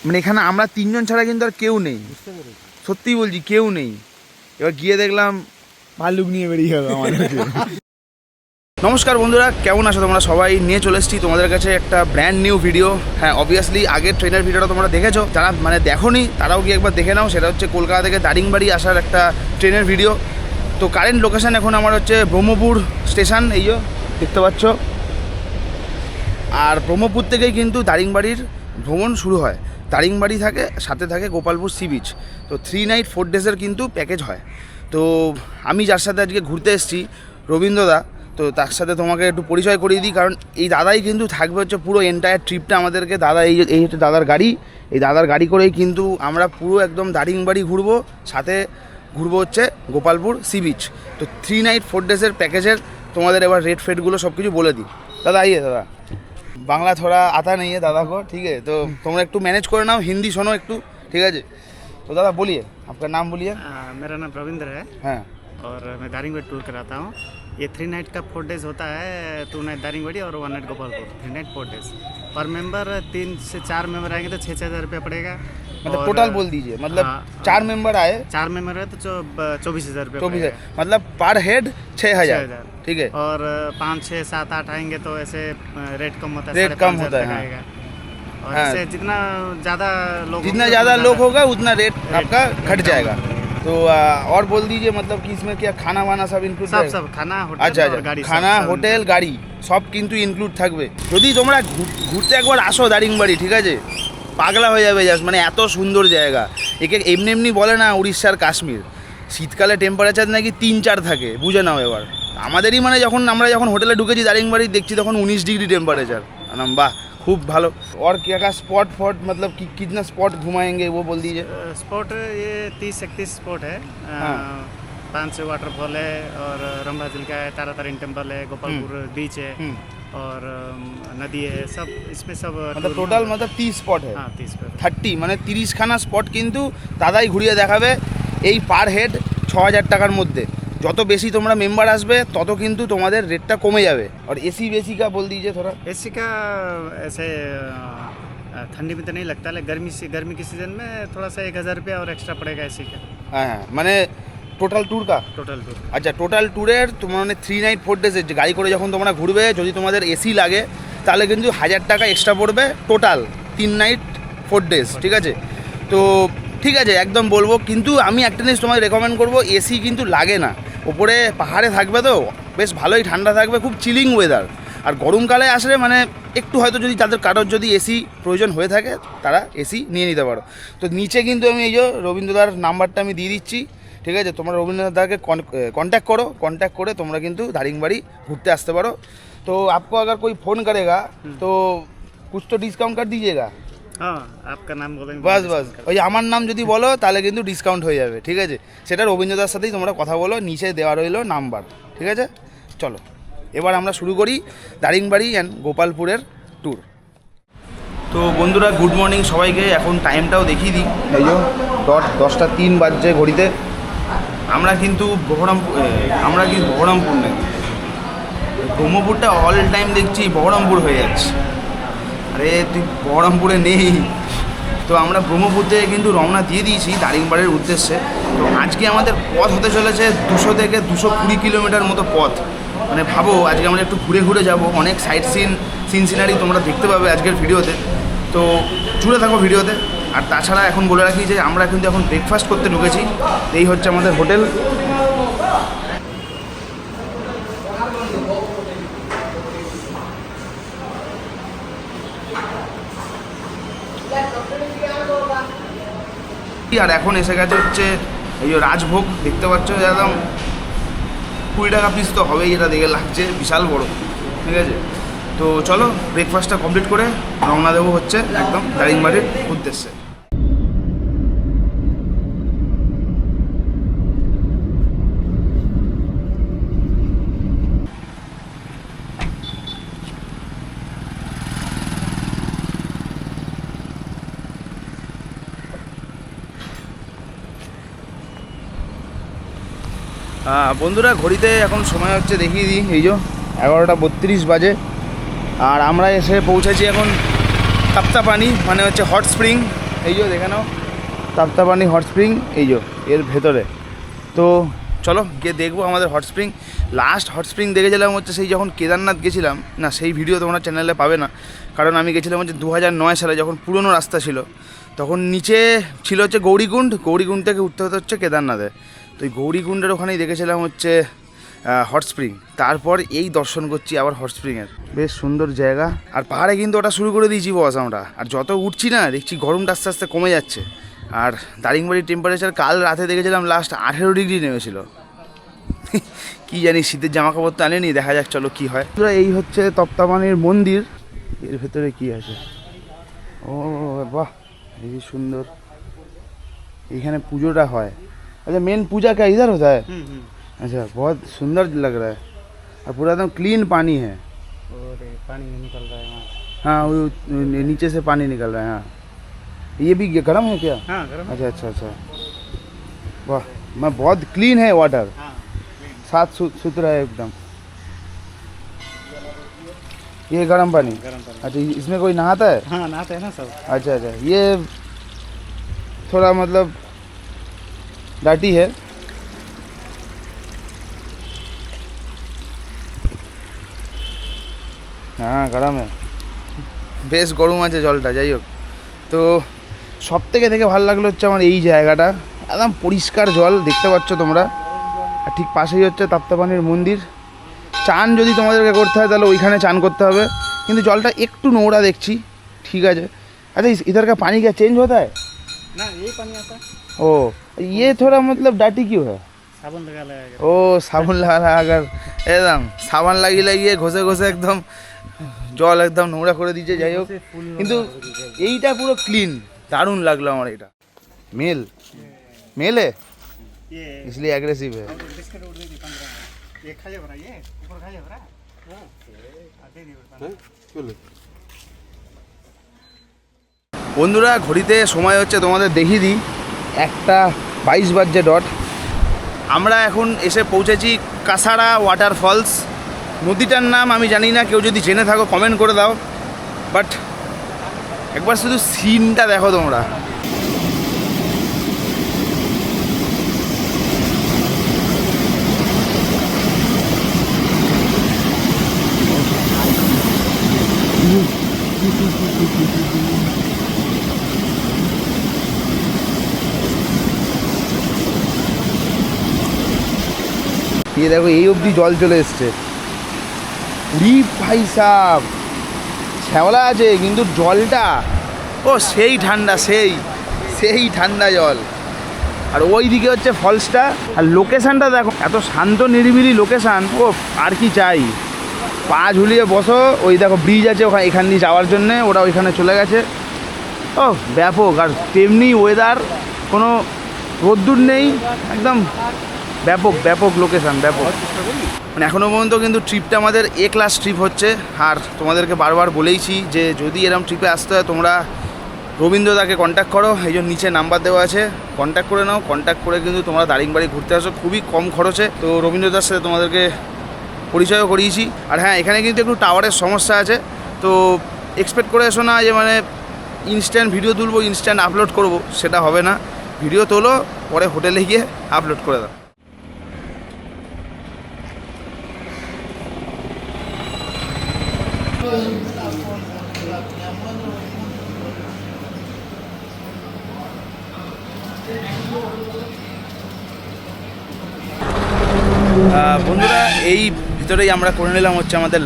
মানে এখানে আমরা তিনজন ছাড়া কিন্তু আর কেউ নেই, সত্যিই বলছি কেউ নেই। এবার গিয়ে দেখলাম ভাল্লুক নিয়ে বেরিয়ে গেল আমাদের। নমস্কার বন্ধুরা, কেমন আছো তোমরা সবাই? নিয়ে চলে এসেছি তোমাদের কাছে একটা ব্র্যান্ড নিউ ভিডিও। হ্যাঁ, অবভিয়াসলি আগের ট্রেনের ভিডিওটা তোমরা দেখেছো, যারা মানে দেখোনি তারাও গিয়ে একবার দেখে নাও। সেটা হচ্ছে কলকাতা থেকে দারিংবাড়ি আসার একটা ট্রেনের ভিডিও। তো কারেন্ট লোকেশান এখন আমার হচ্ছে ব্রহ্মপুর স্টেশন, এই যে দেখতে পাচ্ছ। আর ব্রহ্মপুর থেকেই কিন্তু দারিংবাড়ির ভ্রমণ শুরু হয়। দারিংবাড়ি থাকে, সাথে থাকে গোপালপুর সি বিচ। তো 3 নাইট 4 ডেজের কিন্তু প্যাকেজ হয়। তো আমি যার সাথে আজকে ঘুরতে এসেছি, রবীন্দ্রদা, তো তার সাথে তোমাকে একটু পরিচয় করিয়ে দিই। কারণ এই দাদাই কিন্তু থাকবে হচ্ছে পুরো এন্টায়ার ট্রিপটা আমাদেরকে। দাদা এই হচ্ছে দাদার গাড়ি। এই দাদার গাড়ি করেই কিন্তু আমরা পুরো একদম দারিংবাড়ি ঘুরবো, সাথে ঘুরবো হচ্ছে গোপালপুর সি বিচ। তো 3 নাইট 4 ডেজের প্যাকেজের তোমাদের এবার রেট ফেটগুলো সব কিছু বলে দিই। দাদা आइए दादा, बांग्ला थोड़ा आता नहीं है दादा को, ठीक है? तो तुमरा एकटू मैनेज करे नाओ, हिंदी सुनो एकटू, ठीक है जी? तो दादा बोलिए, आपका नाम बोलिए। मेरा नाम रविंद्र है। हाँ, और मैं दारिंगबाड़ी टूर कराता हूँ। ये 3 नाइट का 4 डेज होता है। 2 नाइट दारिंगबाड़ी और 1 नाइट गोपालपुर। 3 नाइट 4 डेज पर मेंबर। 3 से 4 मेंबर आएंगे तो 6,000 रुपया पड़ेगा। मतलब टोटल बोल दीजिए, मतलब 4 मेंबर आए, 4 मेंबर है तो 24,000 रुपया 24,000, मतलब पर हेड 6,000, ठीक है? और 5, 6, 7, 8 आएंगे तो ऐसे रेट कम होता है, रेट कम होता है, हाँ। आएगा। और हाँ। ऐसे जितना ज़्यादा लोग होगा उतना रेट आपका घट जाएगा। तो और बोल दीजिए, मतलब कि इसमें क्या खाना वाना सब इंक्लूड? सब खाना, होटल, अच्छा और गाड़ी, खाना, होटेल, गाड़ी সব কিন্তু ইনক্লুড থাকবে। যদি তোমরা ঘুরতে একবার আসো দারিংবাড়ি, ঠিক আছে, পাগলা হয়ে যাবে জাস্ট। মানে এত সুন্দর জায়গা। একে এমনি এমনি বলে না উড়িষ্যার কাশ্মীর। শীতকালে টেম্পারেচার নাকি 3-4 থাকে, বুঝে নাও। এবার আমাদেরই মানে আমরা যখন হোটেলে ঢুকেছি দারিংবাড়ি, দেখছি তখন 19 ডিগ্রি টেম্পারেচার। বাহ, खूब भालो। और क्या का स्पॉट मतलब कि कितना स्पॉट घुमाएंगे वो बोल दीजिए। स्पॉट ये 30-31 स्पॉट है। हाँ। 5 वाटरफॉल है, और रंभा झील का है, तारातारिणी टेम्पल है, गोपालपुर बीच है, और नदी है। सब इसमें सब मतलब टोटल मतलब 30 स्पॉट है। हाँ, 30 स्पॉट, 30 মানে 30 খানা স্পট কিন্তু দাদাই ঘুরিয়ে দেখাবে এই পার হেড 6,000 টাকার মধ্যে। যত বেশি তোমরা মেম্বার আসবে তত কিন্তু তোমাদের রেটটা কমে যাবে। আর এসি বেসি का बोल दीजिए थोड़ा। एसी का ऐसे ठंडी में तो नहीं लगता, लेकिन गर्मी की सीज़न में थोड़ा सा 1,000 रुपया और एक्स्ट्रा पड़ेगा एसी का। হ্যাঁ, মানে টোটাল ট্যুর का। টোটাল ট্যুর, আচ্ছা, টোটাল ট্যুরের তোমার মানে 3 নাইট 4 ডেজের যে গাড়ি করে যখন তোমরা ঘুরবে, যদি তোমাদের এসি লাগে তাহলে কিন্তু 1,000 টাকা এক্সট্রা পড়বে টোটাল 3 নাইট 4 ডেজ, ঠিক আছে? তো ঠিক আছে, একদম বলবো। কিন্তু আমি একটা জিনিস তোমায় রেকমেন্ড করবো, এসি কিন্তু লাগে না। ওপরে পাহাড়ে থাকবে তো বেশ ভালোই ঠান্ডা থাকবে, খুব চিলিং ওয়েদার। আর গরমকালে আসলে মানে একটু হয়তো যদি তাদের কারোর যদি এসি প্রয়োজন হয়ে থাকে তারা এসি নিয়ে নিতে পারো। তো নিচে কিন্তু আমি এই যে রবীন্দ্রদার নাম্বারটা আমি দিয়ে দিচ্ছি, ঠিক আছে? তোমরা রবীন্দ্রদাকে कॉन्टैक्ट करो, कॉन्टैक्ट করে তোমরা কিন্তু দারিংবাড়ি ঘুরতে আসতে পারো। तो आपको अगर कोई फ़ोन करेगा तो कुछ तो डिस्काउंट कर दीजिएगा। हाँ, आपका नाम बोलेंगे বাস ওই আমার নাম যদি বলো তাহলে কিন্তু ডিসকাউন্ট হয়ে যাবে, ঠিক আছে? সেটা রবীন্দ্রদার সাথেই তোমরা কথা বলো, নিচে দেওয়া রইলো নাম্বার, ঠিক আছে? চলো এবার আমরা শুরু করি দারিংবাড়ি অ্যান্ড গোপালপুরের ট্যুর। তো বন্ধুরা, গুড মর্নিং সবাইকে। এখন টাইমটাও দেখিয়ে দিই, এই যে 10:03 বাজছে ঘড়িতে। আমরা কিন্তু বহরমপুর নেই, ব্রহ্মপুরটা অল টাইম দেখছি বহরমপুর হয়ে যাচ্ছে। আরে তুই বহরমপুরে নেই। তো আমরা ব্রহ্মপুর থেকে কিন্তু রওনা দিয়ে দিয়েছি দারিংবাড়ির উদ্দেশ্যে। তো আজকে আমাদের পথ হতে চলেছে 200 থেকে 220 কিলোমিটার মতো পথ। মানে ভাবো, আজকে আমরা একটু ঘুরে ঘুরে যাব, অনেক সাইট সিনারি তোমরা দেখতে পাবে আজকের ভিডিওতে। তো জুড়ে থাকো ভিডিওতে। আর তাছাড়া এখন বলে রাখি যে আমরা কিন্তু এখন ব্রেকফাস্ট করতে ঢুকেছি। এই হচ্ছে আমাদের হোটেল। আর এখন এসে গেছে হচ্ছে এই যে রাজভোগ, দেখতে পাচ্ছ একদম 20 টাকা পিস তো হবেই, এটা দেখে লাগছে বিশাল বড়, ঠিক আছে? তো চলো ব্রেকফাস্টটা কমপ্লিট করে রওনা দেবো হচ্ছে একদম দারিংবাড়ির উদ্দেশ্যে। বন্ধুরা, ঘড়িতে এখন সময় হচ্ছে দেখিয়ে দিই, এই যে 11:32 বাজে। আর আমরা এসে পৌঁছেছি এখন তপ্তাপানি, মানে হচ্ছে হট স্প্রিং। এই যে দেখে নাও তাপ্তাপানি হট স্প্রিং, এই যে এর ভেতরে। তো চলো গিয়ে দেখবো আমাদের hot spring. Last hot spring দেখেছিলাম হচ্ছে সেই যখন কেদারনাথ গেছিলাম, না সেই ভিডিও তোমরা চ্যানেলে পাবে না, কারণ আমি গেছিলাম হচ্ছে 2009 সালে, যখন পুরনো রাস্তা ছিল। তখন নিচে ছিল হচ্ছে গৌরীকুণ্ড, গৌরীকুণ্ড থেকে উঠতে হতে হচ্ছে কেদারনাথে। তো এই গৌরীকুণ্ডের ওখানেই দেখেছিলাম হচ্ছে হট স্প্রিং। তারপর এই দর্শন করছি আবার হট স্প্রিংয়ের। বেশ সুন্দর জায়গা। আর পাহাড়ে কিন্তু ওটা শুরু করে দিয়েছি বস আমরা। আর যত উঠছি না দেখছি গরমটা আস্তে আস্তে কমে যাচ্ছে। আর দারিংবাড়ির টেম্পারেচার কাল রাতে দেখেছিলাম লাস্ট 18 ডিগ্রি নেমেছিল। কি জানি, শীতের জামা কাপড় তো আনেনি, দেখা যাক চলো কি হয়। এই হচ্ছে তপ্তাপানির মন্দির। এর ভেতরে কি আছে? ও বাহ, এই সুন্দর। এখানে পুজোটা হয়। अच्छा मेन पूजा क्या इधर होता है? अच्छा, बहुत सुंदर लग रहा है और पूरा एकदम क्लीन पानी है। और पानी निकल रहा है वहाँ। हाँ, वो नीचे से पानी निकल रहा है। हाँ, ये भी गर्म है क्या? हाँ गर्म। अच्छा अच्छा अच्छा, वाह, मैं बहुत क्लीन है वाटर, हाँ साफ सुथरा है एकदम। ये गर्म पानी? गर्म पानी। अच्छा, इसमें कोई नहाता है? हाँ नहाते हैं ना सब। अच्छा अच्छा, ये थोड़ा मतलब डाटी है। হ্যাঁ গরমে, বেশ গরম আছে জলটা। যাই হোক, তো সব থেকে ভালো লাগলো হচ্ছে আমার এই জায়গাটা। একদম পরিষ্কার জল দেখতে পাচ্ছ তোমরা। আর ঠিক পাশেই হচ্ছে তাপ্তাপানির মন্দির। চান যদি তোমাদেরকে করতে হয় তাহলে ওইখানে চান করতে হবে, কিন্তু জলটা একটু নোংরা দেখছি। ঠিক আছে। আচ্ছা, इधर का पानी क्या चेंज होता है? ना यही पानी आता है। ओ, ये थोड़ा मतलब डाटी क्यों है? साबुन लगा लगाएगा। ও সাবান লাগা আগার একদম সাবান লাগিয়ে লাগিয়ে ঘষে ঘষে একদম জল একদম নোংরা করে দিয়েছে। যাই হোক, কিন্তু এইটা পুরো ক্লিন। দারুণ লাগলো আমার এটা। মেল মেল है ये इसलिए एग्रेसिव है। बिस्किट उड़ गई 15। ये खा जा ये ऊपर खा जा हाँ आते नहीं ऊपर। বন্ধুরা ঘড়িতে সময় হচ্ছে তোমাদের দেখিয়ে দিই 1:22 বাজছে ডট। আমরা এখন এসে পৌঁছেছি কাসারা ওয়াটারফলস। নদীটার নাম আমি জানি না, কেউ যদি জেনে থাকো কমেন্ট করে দাও। বাট একবার শুধু সিনটা দেখো তোমরা। ये देखो এই অবধি জল চলে এসছে। উরি ভাই সাব, শ্যাওলা আছে কিন্তু জলটা ও সেই ঠান্ডা, সেই ঠান্ডা জল। আর ওই দিকে হচ্ছে ফলসটা। আর লোকেশানটা দেখো, এত শান্ত নিরিবিলি লোকেশান। ও আর কি চাই, পা ঝুলিয়ে বসো। ওই দেখো ব্রিজ আছে ওখানে, এখান দিয়ে যাওয়ার জন্যে ওরা ওইখানে চলে গেছে। ও ব্যাপক। আর তেমনি ওয়েদার, কোনো রোদ্দুর নেই, একদম ব্যাপক ব্যাপক লোকেশান, ব্যাপক। মানে এখনও পর্যন্ত কিন্তু ট্রিপটা আমাদের এ ক্লাস ট্রিপ হচ্ছে। আর তোমাদেরকে বারবার বলেইছি যে যদি এরকম ট্রিপে আসতে হয় তোমরা রবীন্দ্রদাকে কন্ট্যাক্ট করো। এই জন্য নিচে নাম্বার দেওয়া আছে, কন্ট্যাক্ট করে নাও। কন্ট্যাক্ট করে কিন্তু তোমরা দারিংবাড়ি ঘুরতে আসো খুবই কম খরচে। তো রবীন্দ্রদার সাথে তোমাদেরকে পরিচয়ও করিয়েছি। আর হ্যাঁ, এখানে কিন্তু একটু টাওয়ারের সমস্যা আছে। তো এক্সপেক্ট করে এসো না যে মানে ইনস্ট্যান্ট ভিডিও তুলবো, ইনস্ট্যান্ট আপলোড করব, সেটা হবে না। ভিডিও তোলো, পরে হোটেলে গিয়ে আপলোড করে দাও। বন্ধুরা এই ভিতরেই আমরা করে নিলাম হচ্ছে আমাদের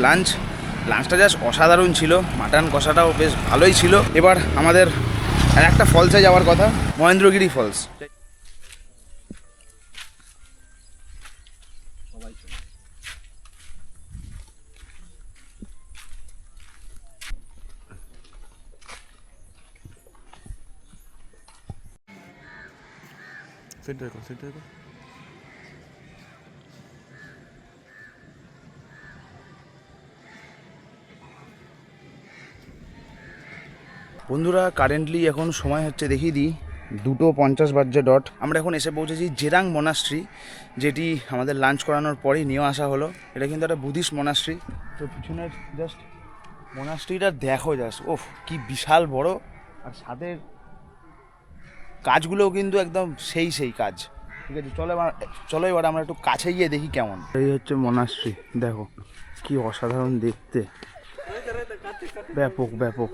লাঞ্চটা জাস্ট অসাধারণ ছিল। মাটন কষাটাও বেশ ভালোই ছিল। এবার আমাদের আর একটা ফলসে যাওয়ার কথা, মহেন্দ্রগিরি ফলস। বন্ধুরা কারেন্টলি এখন সময় হচ্ছে দেখিয়ে দিই 2:50 বাজছে ডট। আমরা এখন এসে পৌঁছেছি জেরাং মনাস্ট্রি, যেটি আমাদের লাঞ্চ করানোর পরেই নিয়ে আসা হলো। এটা কিন্তু একটা বুদ্ধিস্ট মনাস্ট্রি। তো পিছনের জাস্ট মনাস্ট্রিটা দেখো, জাস্ট ওফ কি বিশাল বড়। আর সাথে কাজগুলোও কিন্তু একদম সেই সেই কাজ। ঠিক আছে, চলো এবার আমরা একটু কাছে গিয়ে দেখি কেমন। এই হচ্ছে মনাশ্রী, দেখো কি অসাধারণ দেখতে, ব্যাপক ব্যাপক।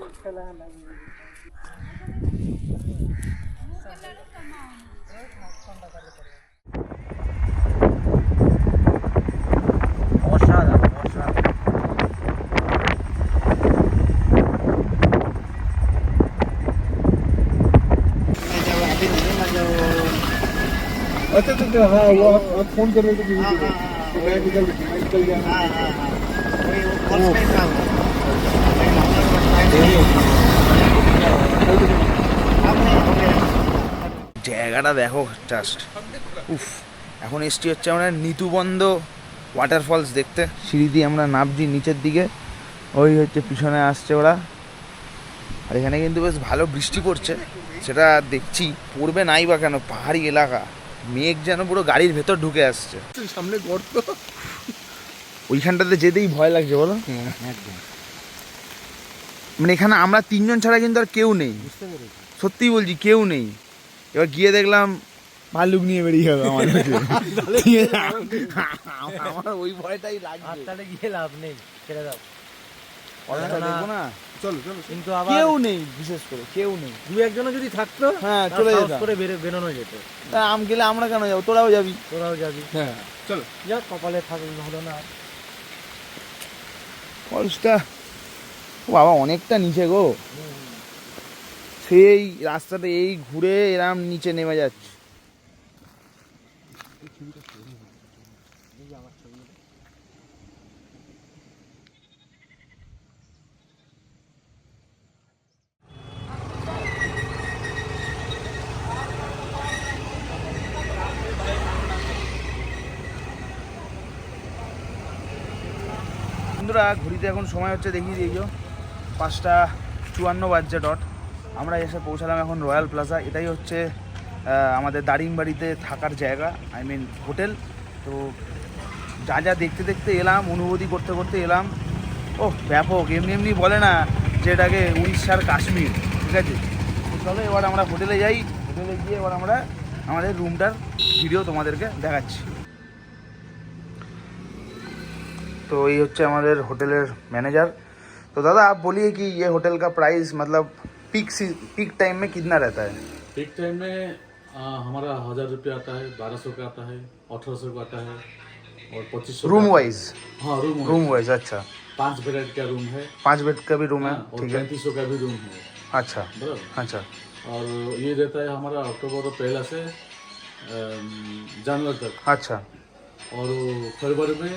अच्छा तो हाँ वो आप फोन कर रहे थे किसी को तो मैं निकल गया জায়গাটা দেখো জাস্ট, উফ। এখন এসছি হচ্ছে আমরা নিতুবন্ধ ওয়াটারফলস দেখতে। সিঁড়ি দিয়ে আমরা নামছি নিচের দিকে, ওই হচ্ছে পিছনে আসছে ওরা। আর এখানে কিন্তু বেশ ভালো বৃষ্টি পড়ছে, সেটা দেখছি। পড়বে নাই বা কেন, পাহাড়ি এলাকা, মেঘ যেন পুরো গাড়ির ভেতর ঢুকে আসছে। সামনে গর্ত, ওইখানটাতে যেতেই ভয় লাগছে বলো। মানে এখানে আমরা তিনজন ছাড়া কিন্তু আর কেউ নেই, সত্যি বলছি কেউ নেই। এবার গিয়ে দেখলাম ভাল্লুক নিয়ে বেরিয়ে গেল আমার কাছে। আমার ওই ভয়টাই লাগছে। তাহলে গিয়ে লাভ নেই, ছেড়ে দাও। দেখবো না, চলো চলো কিন্তু আবার কেউ নেই, বিশেষ করে কেউ নেই। দু একজনও যদি থাকতো, হ্যাঁ, চলে সাহস যেতাম। করে বেরোনো যেত। তা গেলে আমরা কেন যাবো, তোরাও যাবি। তোরাও যাবি, হ্যাঁ চলো। যা কপালে থাকলে হলো না। ফলসটা বাবা অনেকটা নিচে গো, সেই রাস্তাতে এই ঘুরে এরম নিচে নেমে যাচ্ছে। বন্ধুরা ঘড়িতে এখন সময় হচ্ছে, দেখি এই 5:54 বাজছে ডট। আমরা এসে পৌঁছালাম এখন রয়্যাল প্লাজা। এটাই হচ্ছে আমাদের দারিংবাড়িতে থাকার জায়গা, আই মিন হোটেল। তো যা যা দেখতে দেখতে এলাম, অনুভূতি করতে করতে এলাম। ও ব্যাপক, এমনি এমনি বলে না যে এটাকে উড়িষ্যার কাশ্মীর। ঠিক আছে, চলো এবার আমরা হোটেলে যাই। হোটেলে গিয়ে এবার আমরা আমাদের রুমটার ভিডিও তোমাদেরকে দেখাচ্ছি। तो ये होच्छे हमारे होटलेर मैनेजर। तो दादा आप बोलिए कि ये होटल का प्राइस मतलब पीक टाइम में कितना रहता है? पीक टाइम में हमारा 1000 रुपये आता है, 1200 का आता है, 1800 का आता है और 2500 रूम वाइज? हाँ रूम वाइज, अच्छा। 5 बेड का रूम है, 5 बेड का भी रूम है, और ठीक है। 3500 का भी रूम है, अच्छा बराबर। अच्छा और ये रहता है हमारा अक्टूबर पहला से जनवरी तक, अच्छा और फरवरी में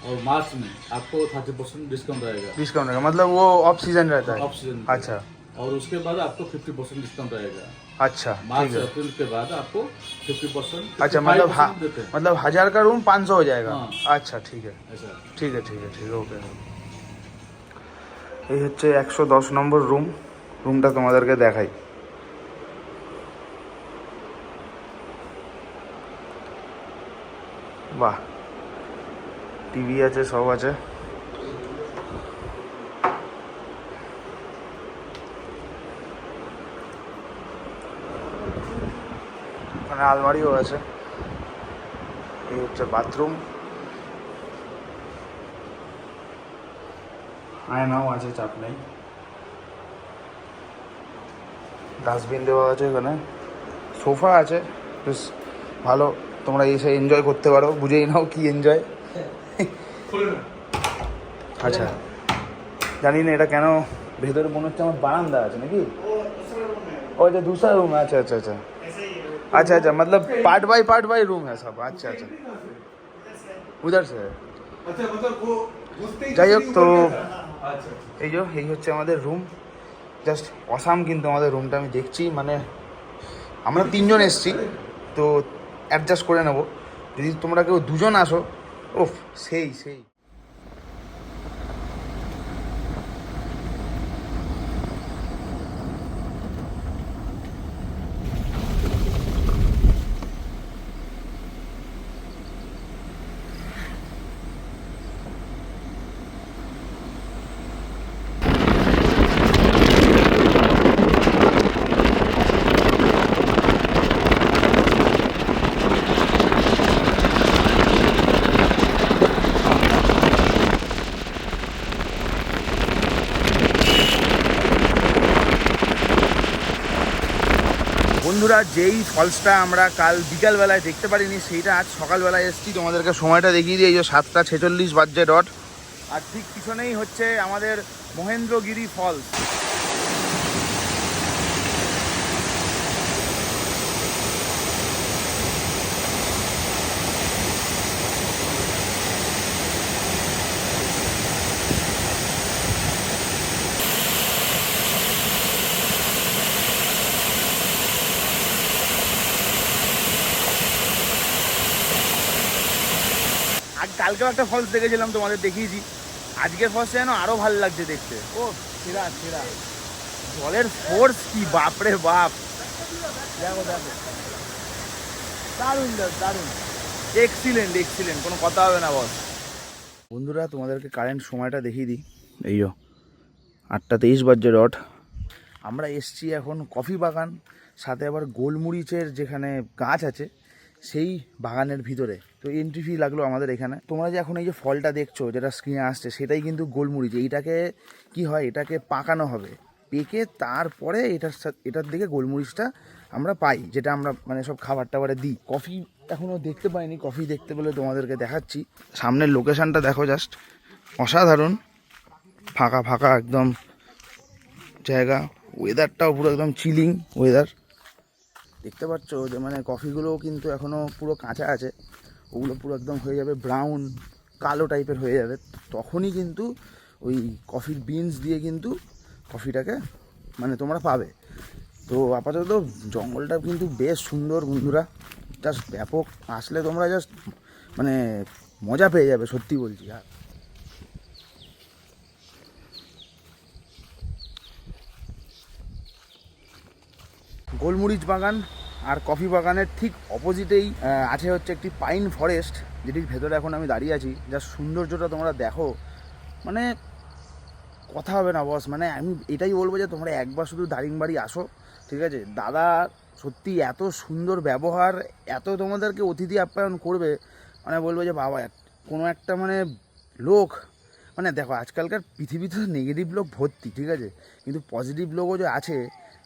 और मार्च में आपको 30% डिस्काउंट रहेगा, डिस्काउंट रहेगा, मतलब वो ऑफ सीजन रहता है? Off season. अच्छा और उसके बाद आपको 50% डिस्काउंट रहेगा, अच्छा मार्च ठीक है। अप्रैल के बाद आपको 50%। अच्छा मतलब देते हैं मतलब 1000 का रूम 500 हो जाएगा? हाँ। अच्छा ठीक है ऐसा। ঠিক আছে ঠিক আছে ঠিক ওকে। এই হচ্ছে 110 নম্বর রুম। রুমটা তোমাদেরকে দেখাই। বাহ, টিভি আছে, সব আছে। ওখানে আলমারিও আছে। এই হচ্ছে বাথরুম, আয়নাও আছে, চাপ নেই। ডাস্টবিন দেওয়া আছে এখানে, সোফা আছে, বেশ ভালো। তোমরা এসে এনজয় করতে পারো, বুঝেই নাও কি এনজয়। আচ্ছা, জানি না এটা কেন ভেতরে মনে হচ্ছে আমার বারান্দা আছে নাকি? ও अच्छा दूसरा रूम है, अच्छा अच्छा अच्छा अच्छा अच्छा, मतलब पार्ट बाय रूम है सब। अच्छा अच्छा, उधर से है। अच्छा मतलब वो घुसते ही যাই হোক, তো अच्छा এই হচ্ছে আমাদের রুম। জাস্ট অসাম কিন্তু আমাদের রুমটা, আমি দেখছি। মানে আমরা 3 জন এসছি, তো অ্যাডজাস্ট করে নেব। যদি তোমরা কেউ 2 জন আসো, ওফ সেই সেই। বন্ধুরা, যেই ফলসটা আমরা কাল বিকালবেলায় দেখতে পারিনি সেইটা আজ সকালবেলায় এসেছি। তোমাদেরকে সময়টা দেখিয়ে দিই, এই যে 7:46 বাজছে ডট। আর ঠিক পিছনেই হচ্ছে আমাদের মহেন্দ্রগিরি ফলস। কালকেও একটা ফলস দেখেছিলাম, তোমাদের দেখিয়েছি। আজকের ফলসটা যেন আরো ভালো লাগছে দেখতে। ও সেরা সেরা, জলের ফোর্স কি বাপরে বাপ। দেখো দেখো, দারুণ দারুণ, এক্সিলেন্ট এক্সিলেন্ট, কোনো কথা হবে না বস। বন্ধুরা, তোমাদেরকে কারেন্ট সময়টা দেখিয়ে দিই, এই 8:23 বাজছে ডট। আমরা এসছি এখন কফি বাগান, সাথে আবার গোলমরিচের যেখানে গাছ আছে সেই বাগানের ভিতরে। তো এন্ট্রি ফি লাগলো আমাদের এখানে। তোমরা যে এখন এই যে ফলটা দেখছো, যেটা স্ক্রিনে আসছে, সেটাই কিন্তু গোলমরিচ। এইটাকে কি হয়, এটাকে পাকানো হবে, পেকে তারপরে এটার দিকে গোলমরিচটা আমরা পাই, যেটা আমরা মানে সব খাবার টাবারে দিই। কফি এখনও দেখতে পাইনি, কফি দেখতে পেলে তোমাদেরকে দেখাচ্ছি। সামনের লোকেশানটা দেখো, জাস্ট অসাধারণ, ফাঁকা ফাঁকা একদম জায়গা। ওয়েদারটাও পুরো একদম চিলিং ওয়েদার। দেখতে পাচ্ছ যে মানে কফিগুলোও কিন্তু এখনও পুরো কাঁচা আছে, ওগুলো পুরো একদম হয়ে যাবে ব্রাউন, কালো টাইপের হয়ে যাবে। তখনই কিন্তু ওই কফির বিনস দিয়ে কিন্তু কফিটাকে মানে তোমরা পাবে। তো আপাতত জঙ্গলটা কিন্তু বেশ সুন্দর বন্ধুরা, জাস্ট ব্যাপক। আসলে তোমরা জাস্ট মানে মজা পেয়ে যাবে, সত্যি বলছি। আর গোলমরিচ বাগান আর কফি বাগানের ঠিক অপোজিটেই আছে হচ্ছে একটি পাইন ফরেস্ট, যেটির ভেতরে এখন আমি দাঁড়িয়ে আছি। যার সৌন্দর্যটা তোমরা দেখো, মানে কথা হবে না বস। মানে আমি এটাই বলবো যে তোমরা একবার শুধু দারিংবাড়ি আসো, ঠিক আছে। দাদা সত্যি এত সুন্দর ব্যবহার, এত তোমাদেরকে অতিথি আপ্যায়ন করবে, মানে বলবো যে বাবা কোনো একটা মানে লোক, মানে দেখো আজকালকার পৃথিবীতে নেগেটিভ লোক ভর্তি, ঠিক আছে, কিন্তু পজিটিভ লোকও যে আছে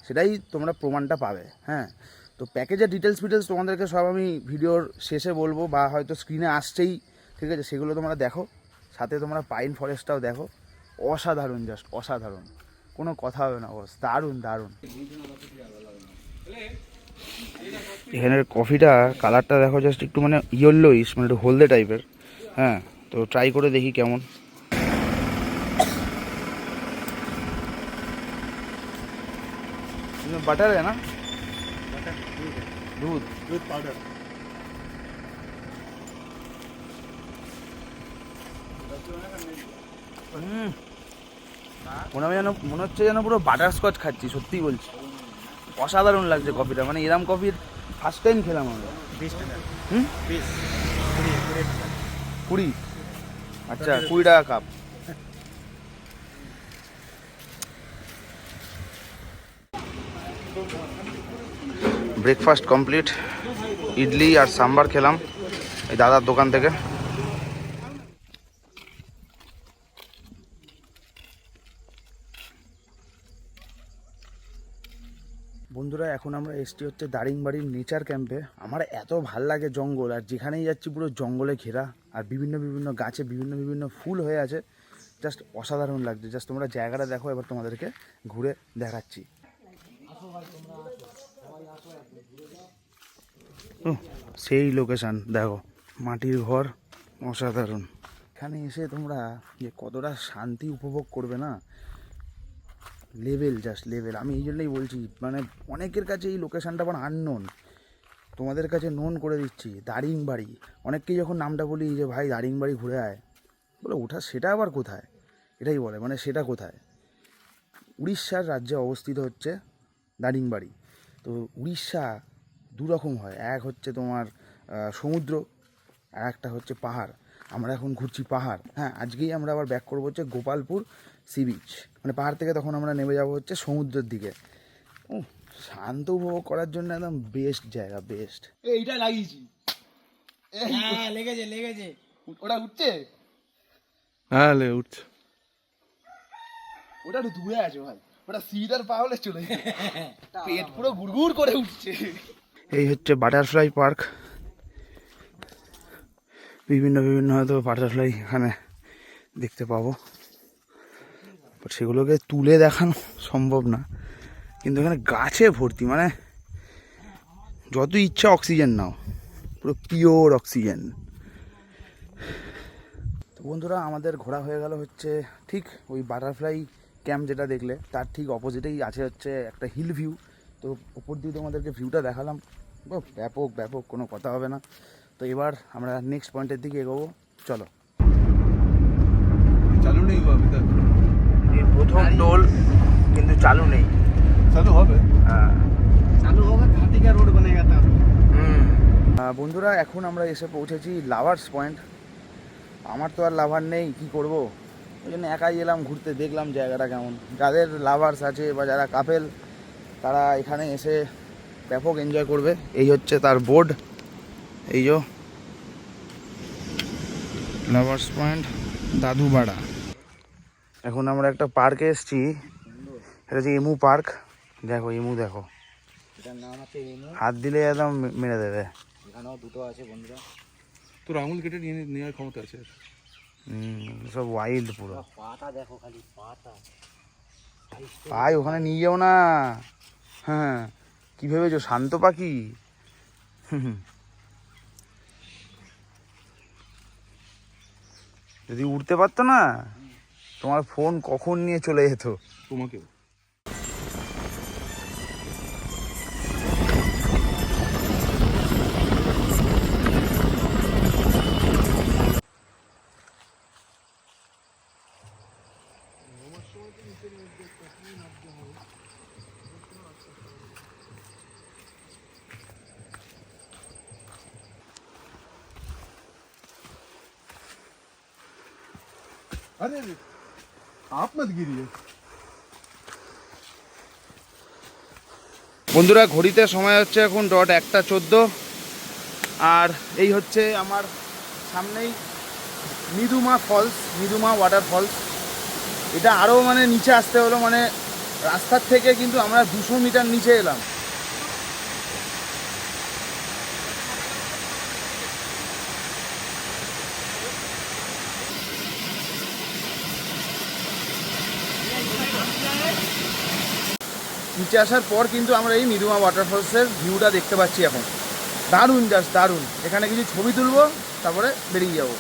সেটাই তোমরা প্রমাণটা পাবে। হ্যাঁ, তো প্যাকেজের ডিটেলস তোমাদেরকে সব আমি ভিডিওর শেষে বলবো, বা হয়তো স্ক্রিনে আসছেই, ঠিক আছে, সেগুলো তোমরা দেখো। সাথে তোমরা পাইন ফরেস্টটাও দেখো, অসাধারণ, জাস্ট অসাধারণ, কোনো কথা হবে না বস, দারুণ দারুণ। এখানের কফিটা কালারটা দেখো, জাস্ট একটু মানে ইয়েলোইশ, মানে একটু হলদে টাইপের। হ্যাঁ, তো ট্রাই করে দেখি কেমন। बटर है ना, दूध दूध पाउडर। মনে হচ্ছে যেন পুরো বাটারস্কচ খাচ্ছি, সত্যিই বলছি। অসাধারণ লাগছে কফিটা, মানে এরম কফির ফার্স্ট টাইম খেলাম আমরা। 20 টাকা। 20 আচ্ছা, 20 টাকা কাপ। ব্রেকফাস্ট কমপ্লিট, ইডলি আর সাম্বার খেলাম এই দাদার দোকান থেকে। বন্ধুরা, এখন আমরা এসছি হচ্ছে দারিংবাড়ির নেচার ক্যাম্পে। আমার এত ভাল লাগে জঙ্গল, আর যেখানেই যাচ্ছি পুরো জঙ্গলে ঘেরা, আর বিভিন্ন বিভিন্ন গাছে বিভিন্ন বিভিন্ন ফুল হয়ে আছে, জাস্ট অসাধারণ লাগছে। জাস্ট তোমরা জায়গাটা দেখো, এবার তোমাদেরকে ঘুরে দেখাচ্ছি। সেই লোকেশান দেখো, মাটির ঘর, অসাধারণ। এখানে এসে তোমরা যে কতটা শান্তি উপভোগ করবে না, লেভেল, জাস্ট লেভেল। আমি এই জন্যই বলছি, মানে অনেকের কাছে এই লোকেশানটা আবার আননোন, তোমাদের কাছে নোন করে দিচ্ছি। দারিংবাড়ি, অনেককেই যখন নামটা বলি যে ভাই দারিংবাড়ি ঘুরে আয়, বলে ওঠা সেটা আবার কোথায়, এটাই বলে, মানে সেটা কোথায়। উড়িষ্যার রাজ্যে অবস্থিত হচ্ছে দারিংবাড়ি। তো উড়িষ্যা দুরকম হয়, এক হচ্ছে তোমার সমুদ্র, আর একটা হচ্ছে পাহাড়। আমরা এখন ঘুরছি পাহাড়। হ্যাঁ, আজকেই আমরা আবার ব্যাক করবো হচ্ছে গোপালপুর সি বিচ, মানে পাহাড় থেকে তখন আমরা নেমে যাবো হচ্ছে সমুদ্রের দিকে। শান্ত উপভোগ করার জন্য একদম বেস্ট জায়গা, বেস্ট। এইটা লাগিয়েছি, লেগেছে লেগেছে। ওটা উঠছে, হ্যাঁ, উঠছে। ওটা একটু দূরে আছে ভাই। ওটা সিটার পা হলে চলে পেট পুরো গুড়গুড় করে উঠছে। এই হচ্ছে বাটারফ্লাই পার্ক, বিভিন্ন বিভিন্ন হয়তো বাটারফ্লাই এখানে দেখতে পাবো, বাট সেগুলোকে তুলে দেখানো সম্ভব না। কিন্তু এখানে গাছে ভর্তি, মানে যত ইচ্ছা অক্সিজেন নাও, পুরো পিওর অক্সিজেন। তো বন্ধুরা আমাদের ঘোরা হয়ে গেল হচ্ছে ঠিক ওই বাটারফ্লাই ক্যাম্প যেটা দেখলে তার ঠিক অপোজিটেই আছে হচ্ছে একটা হিল ভিউ। তো উপর দিয়ে তোমাদেরকে ভিউটা দেখালাম, ব্যাপক ব্যাপক, কোনো কথা হবে না। তো এবার আমরা নেক্সট পয়েন্টের দিকে এগোবো, চলো। चालू नहीं हुआ अभी तक। প্রথম টোল কিন্তু চালু নেই। चालू হবে। হ্যাঁ चालू होगा, घाटी का रोड बनेगा तब। বন্ধুরা এখন আমরা এসে পৌঁছেছি লাভার্স পয়েন্ট। আমার তো আর লাভার নেই, কি করব, ওই জন্য একাই এলাম ঘুরতে, দেখলাম জায়গাটা কেমন। যাদের লাভার্স আছে বা যারা কাপেল তারা এখানে এসে ব্যাপক এনজয় করবে। এই হচ্ছে তার বোর্ড, এই যে লাভার্স পয়েন্ট দাদুবাড়া। এখন আমরা একটা পার্কে এসেছি, এটা হচ্ছে এমু পার্ক। দেখো এমু, দেখো এটার নাম আছে এমু। হাত দিলে একদম মেরে দেবে। এখানেও দুটো আছে বন্ধুরা। তোর আঙুল কেটে নিয়ে নেওয়ার ক্ষমতা আছে। সব ওয়াইল্ড পুরো। পাতা দেখো, খালি পাতা। ভাই ওখানে নিয়ে যাও না। হ্যাঁ কি ভেবেছো শান্ত পাখি? যদি উঠতে পারতো না, তোমার ফোন কখন নিয়ে চলে যেত। তোমাকে अरे आप मत गिरिए। বন্ধুরা ঘড়িতে সময় হচ্ছে এখন 1:14, আর এই হচ্ছে আমার সামনেই মিদুমা ফলস, মিদুমা ওয়াটার ফলস। এটা আরও মানে নিচে আসতে হলো, মানে রাস্তার থেকে কিন্তু আমরা 200 মিটার নিচে এলাম। নিচে আসার পর কিন্তু আমরা এই মিদুমা ওয়াটারফলসের ভিউটা দেখতে পাচ্ছি এখন। দারুণ, জাস্ট দারুণ। এখানে কিছু ছবি তুলবো, তারপরে বেরিয়ে যাবো।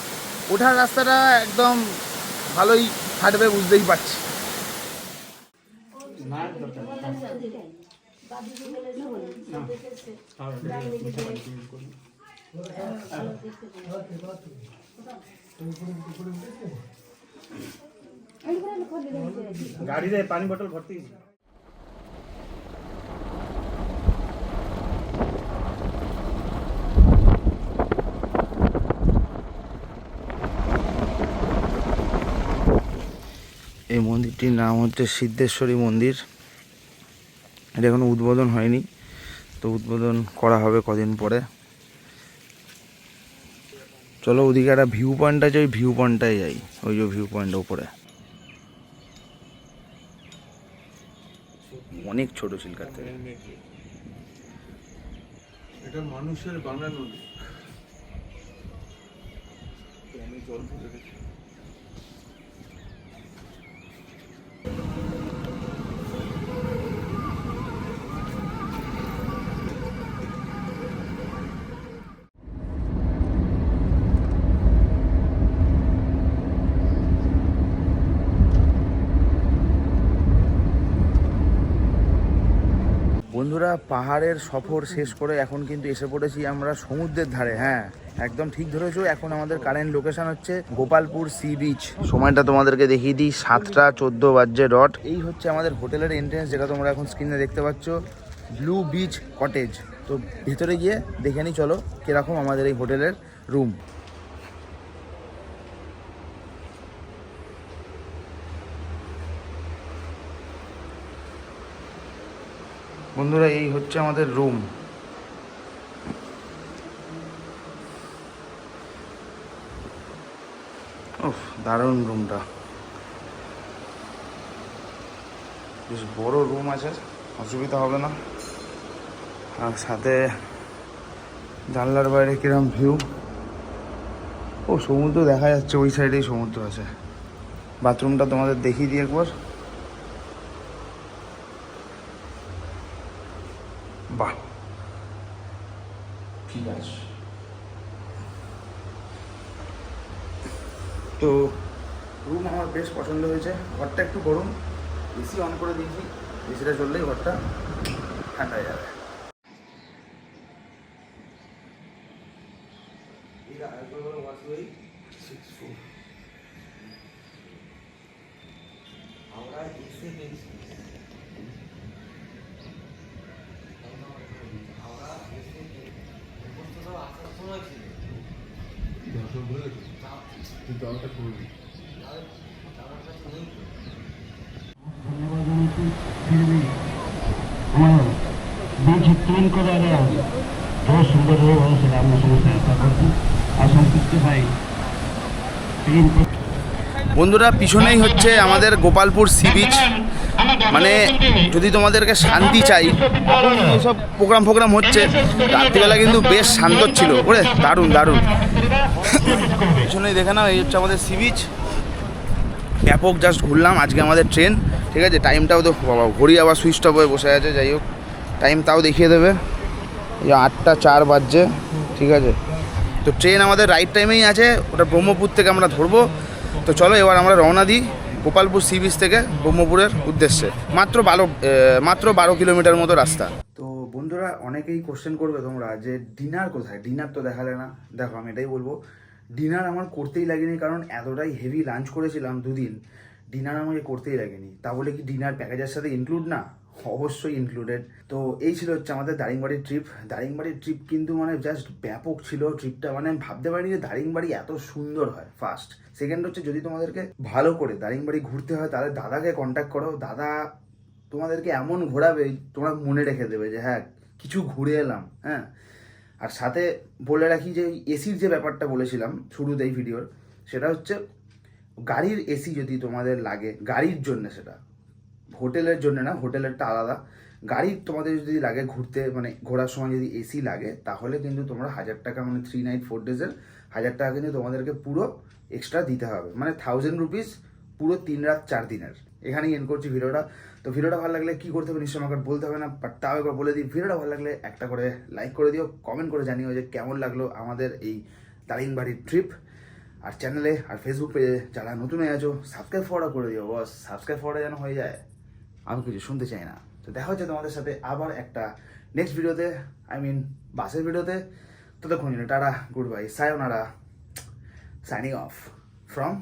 ওঠার রাস্তাটা একদম ভালোই হাঁটবে, বুঝতেই পারছি। गाड़ी रे पानी बोतल भर्ती। এই মন্দিরটির নাম হচ্ছে সিদ্ধেশ্বরী মন্দির। এটা এখনো উদ্বোধন হয়নি, তো উদ্বোধন করা হবে কদিন পরে। চলো ওদিকে একটা ভিউ পয়েন্ট আছে, ওই ভিউ পয়েন্টটাই যাই। ওই যে ভিউ পয়েন্টের উপরে অনেক ছোট চিল্কার থেকে। এটা মানুষের বানানো লেক। আমি জল ভরে রেখেছি। বন্ধুরা পাহাড়ের সফর শেষ করে এখন কিন্তু এসে পড়েছি আমরা সমুদ্রের ধারে। হ্যাঁ একদম ঠিক ধরেছো। এখন আমাদের কারেন্ট লোকেশন হচ্ছে গোপালপুর সি বিচ। সময়টা তোমাদেরকে দেখিয়ে দিই, 7:14 বাজছে ডট। এই হচ্ছে আমাদের হোটেলের এন্ট্রেন্স, যেটা তোমরা এখন স্ক্রিনে দেখতে পাচ্ছ, ব্লু বিচ কটেজ। তো ভিতরে গিয়ে দেখে নিই চলো কিরকম আমাদের এই হোটেলের রুম। বন্ধুরা এই হচ্ছে আমাদের রুম। উফ দারুণ রুমটা। বেশ বড় রুম আছে, অসুবিধা হবে না। আর সাথে জানলার বাইরে কিরম ভিউ, ও সমুদ্র দেখা যাচ্ছে, ওই সাইডেই সমুদ্র আছে। বাথরুমটা তোমাদের দেখিয়ে দিই একবার। বাহ, ঠিক আছে। তো রুম আমার বেশ পছন্দ হয়েছে। ঘরটা একটু গরম, এসি অন করে দিয়েছি, এসিটা চললেই ঘরটা ঠান্ডা হয়ে যাবে। बीच 3 को दादा जो सुंदर हो सलाम समझते हैं असंतुष्ट भाई 3 বন্ধুরা, পিছনেই হচ্ছে আমাদের গোপালপুর সি বিচ। মানে যদি তোমাদেরকে শান্তি চাই, এখন এইসব প্রোগ্রাম হচ্ছে, রাত্রিবেলা কিন্তু বেশ শান্ত ছিল, ওরে দারুণ দারুণ। পিছনেই দেখে নাও, এই হচ্ছে আমাদের সি বিচ। ব্যাপক জাস্ট ঘুরলাম। আজকে আমাদের ট্রেন, ঠিক আছে। টাইমটাও তো বাবা, ঘড়ি আবার সুইচ অফ হয়ে বসে আছে, যাই হোক টাইম তাও দেখিয়ে দেবে। এই 8:04 বাজছে, ঠিক আছে। তো ট্রেন আমাদের রাইট টাইমেই আছে, ওটা ব্রহ্মপুর থেকে আমরা ধরবো। তো চলো এবার আমরা রওনা দিই গোপালপুর সি বিচ থেকে ব্রহ্মপুরের উদ্দেশ্যে। মাত্র 12 কিলোমিটার মতো রাস্তা। তো বন্ধুরা, অনেকেই কোশ্চেন করবে তোমরা যে ডিনার কোথায়, ডিনার তো দেখালে না। দেখো আমি এটাই বলবো, ডিনার আমার করতেই লাগেনি, কারণ এতটাই হেভি লাঞ্চ করেছিলাম 2 দিন, ডিনার আমাকে করতেই লাগেনি। তা বলে কি ডিনার প্যাকেজের সাথে ইনক্লুড না? অবশ্যই ইনক্লুডেড। তো এই ছিল হচ্ছে আমাদের দারিংবাড়ির ট্রিপ। দারিংবাড়ির ট্রিপ কিন্তু মানে জাস্ট ব্যাপক ছিল ট্রিপটা। মানে আমি ভাবতে পারিনি যে দারিংবাড়ি এত সুন্দর হয়। ফার্স্ট। সেকেন্ড হচ্ছে, যদি তোমাদেরকে ভালো করে দারিংবাড়ি ঘুরতে হয় তাহলে দাদাকে কন্ট্যাক্ট করো। দাদা তোমাদেরকে এমন ঘোরাবে তোমরা মনে রেখে দেবে যে হ্যাঁ কিছু ঘুরে এলাম। হ্যাঁ, আর সাথে বলে রাখি যে এসির যে ব্যাপারটা বলেছিলাম শুরুতেই ভিডিওর, সেটা হচ্ছে গাড়ির এসি যদি তোমাদের লাগে, গাড়ির জন্য, সেটা হোটেলের জন্য না, হোটেলেরটা আলাদা। গাড়ির তোমাদের যদি লাগে ঘুরতে, মানে ঘোরার সময় যদি এসি লাগে, তাহলে কিন্তু তোমরা 1000 টাকা, মানে 3 নাইট 4 ডেজের 1000 টাকা কিন্তু তোমাদেরকে পুরো এক্সট্রা দিতে হবে। মানে 1000 রুপিস পুরো 3 রাত 4 দিনের। এখানেই এন্ড করছি ভিডিওটা। তো ভিডিওটা ভালো লাগলে কী করতে হবে নিশ্চয় আমাকে বলতে হবে না, বাট তাও একবার বলে দিই, ভিডিওটা ভালো লাগলে একটা করে লাইক করে দিও, কমেন্ট করে জানিও যে কেমন লাগলো আমাদের এই দারিংবাড়ির ট্রিপ। আর চ্যানেলে আর ফেসবুক পেজে যারা নতুন হয়ে আছো, সাবস্ক্রাইব করে দিও বস। সাবস্ক্রাইব যেন হয়ে যায়, আমি কিছু শুনতে চাই না। তো দেখা হচ্ছে তোমাদের সাথে আবার একটা নেক্সট ভিডিওতে, বাসের ভিডিওতে। ততক্ষণ tata, good bye, সায়োনারা, signing off from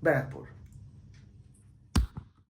Barrackpore.